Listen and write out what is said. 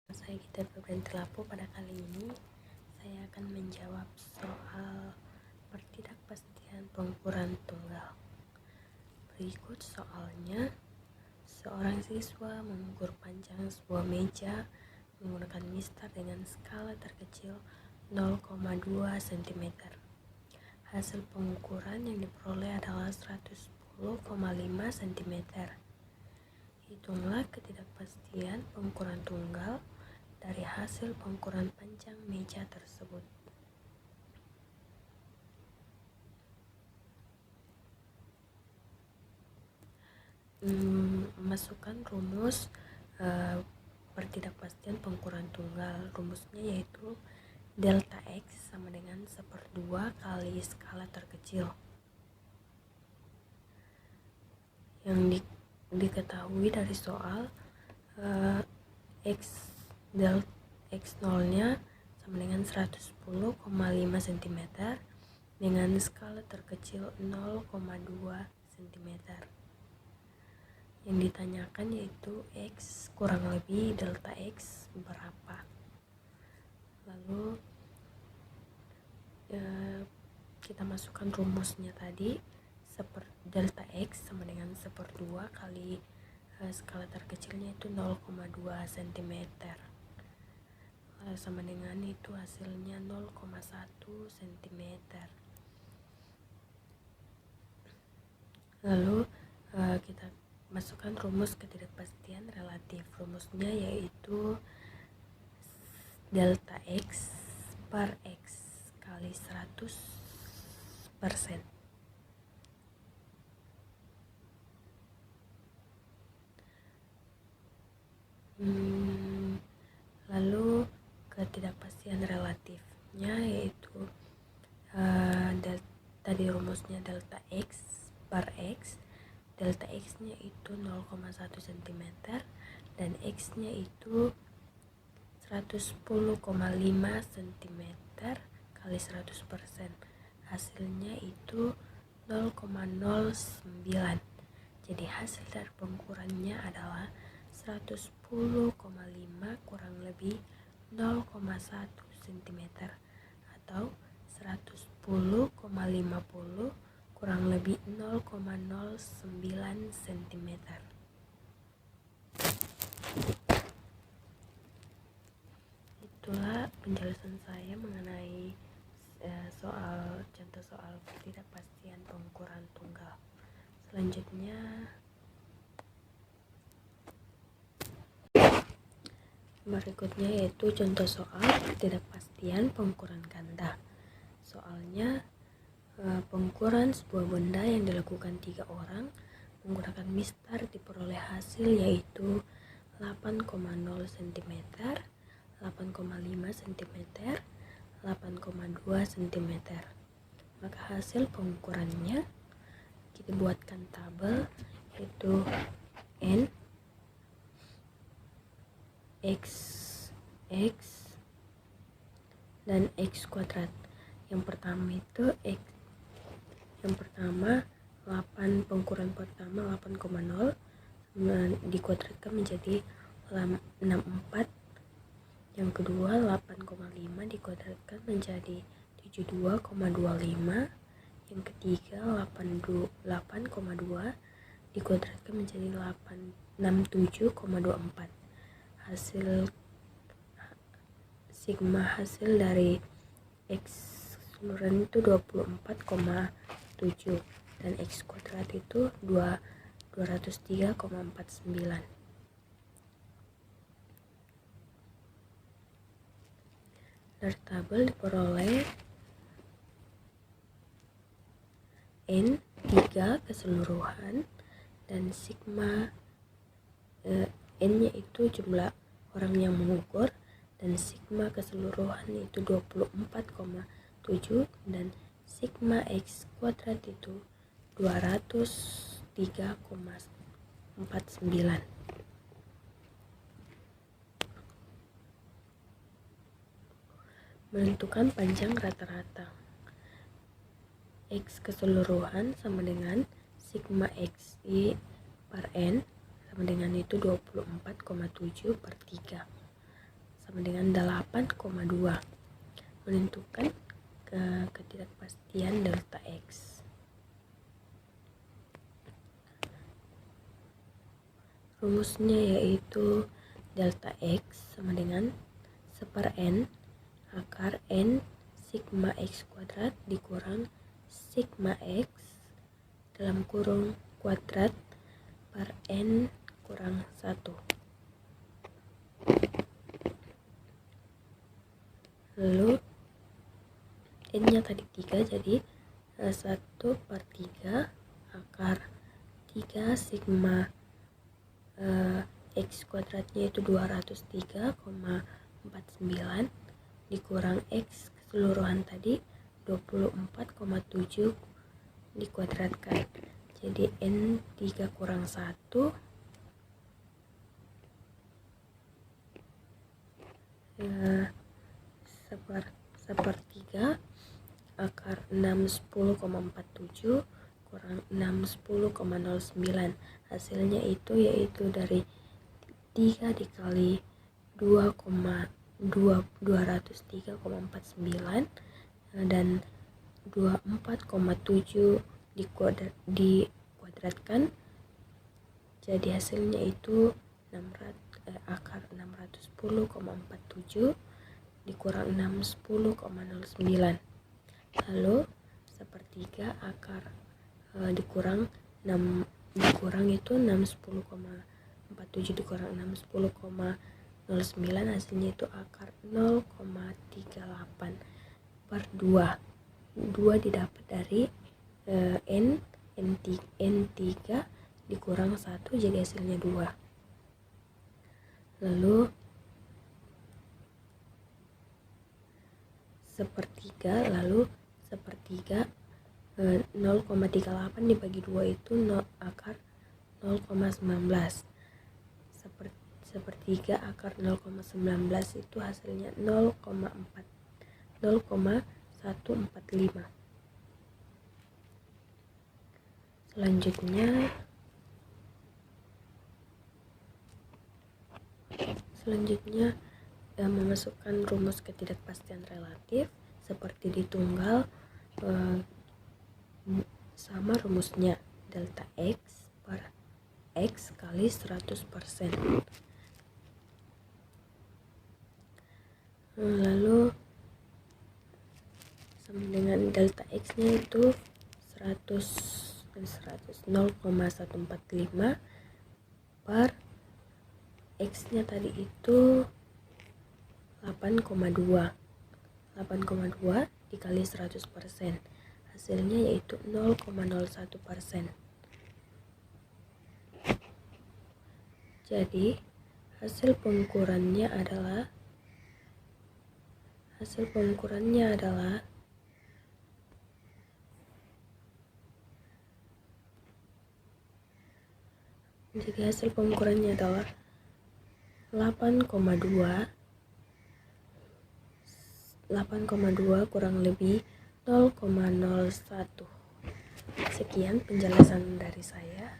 Saya Gita Febrianti Lapo. Pada kali ini saya akan menjawab soal ketidakpastian pengukuran tunggal. Berikut soalnya. Seorang siswa mengukur panjang sebuah meja menggunakan mistar dengan skala terkecil 0,2 cm. Hasil pengukuran yang diperoleh adalah 110,5 cm. Hitunglah ketidakpastian pengukuran tunggal dari hasil pengukuran panjang meja tersebut. Masukkan rumus ketidakpastian pengukuran tunggal. Rumusnya yaitu delta X sama dengan 1/2 kali skala terkecil. Yang diketahui dari soal X0 nya sama dengan 110,5 cm dengan skala terkecil 0,2 cm. Yang ditanyakan yaitu X kurang lebih delta X berapa. Lalu kita masukkan rumusnya tadi, delta X sama dengan 1/2 kali skala terkecilnya itu 0,2 cm, sama dengan itu hasilnya 0,1 cm. Lalu kita masukkan rumus ketidakpastian relatif. Rumusnya yaitu delta X per X kali 100%. Lalu ketidakpastian relatifnya yaitu tadi rumusnya delta X per X. Delta X nya itu 0,1 cm dan X nya itu 110,5 cm kali 100%. Hasilnya itu 0,09. Jadi hasil dari pengukurannya adalah 110,5 kurang lebih 0,1 cm atau 110,50 kurang lebih 0,09 cm. Itulah penjelasan saya mengenai contoh soal ketidakpastian pengukuran tunggal. Selanjutnya berikutnya yaitu contoh soal ketidakpastian pengukuran ganda. Soalnya pengukuran sebuah benda yang dilakukan 3 orang menggunakan mistar diperoleh hasil yaitu 8,0 cm, 8,5 cm, 8,2 cm. Maka hasil pengukurannya kita buatkan tabel yaitu N X dan X kuadrat. Yang pertama itu X. Yang pertama 8, pengukuran pertama 8,0 dikuadratkan menjadi 64. Yang kedua 8,5 dikuadratkan menjadi 72,25. Yang ketiga 8,2 dikuadratkan menjadi 67,24. Hasil sigma hasil dari X keseluruhan itu 24,7 dan X kuadrat itu 203,49. Dari tabel diperoleh N 3 keseluruhan dan sigma N nya itu jumlah orang yang mengukur dan sigma keseluruhan itu 24,7 dan sigma X kuadrat itu 203,49. Menentukan panjang rata-rata. X keseluruhan sama dengan sigma XI per N sama dengan itu 24,7/3. sama dengan 8,2. Menentukan ketidakpastian delta X. Rumusnya yaitu delta X sama dengan 1/n akar n sigma X kuadrat dikurang sigma X dalam kurung kuadrat per n kurang 1. Lalu n-nya tadi 3, jadi 1/3 akar 3 sigma X kuadratnya itu 203,49 dikurang X keseluruhan tadi 24,7 dikuadratkan. Jadi N3 kurang 1 sepertiga akar 610,47 kurang 610,09. Hasilnya itu yaitu dari 3 dikali 203,49 dan 24,7 dikuadratkan. Jadi hasilnya itu akar 610,47 dikurang 610,09. Lalu sepertiga akar dikurang itu 610,47 dikurang 610,09, hasilnya itu akar 0,38/2. 2 didapat dari N3 dikurang 1, jadi hasilnya 2. Lalu sepertiga 0,38 dibagi 2 itu akar 0,19. Sepertiga akar 0,19 itu hasilnya 0,145. Selanjutnya memasukkan rumus ketidakpastian relatif seperti di tunggal, sama rumusnya delta X per X kali 100%. Lalu sama dengan delta X nya itu 0,145 per X nya tadi itu 8,2 dikali 100%, hasilnya yaitu 0,01%. Jadi hasil pengukurannya adalah jadi hasil pengukurannya adalah 8,2 kurang lebih 0,01. Sekian penjelasan dari saya.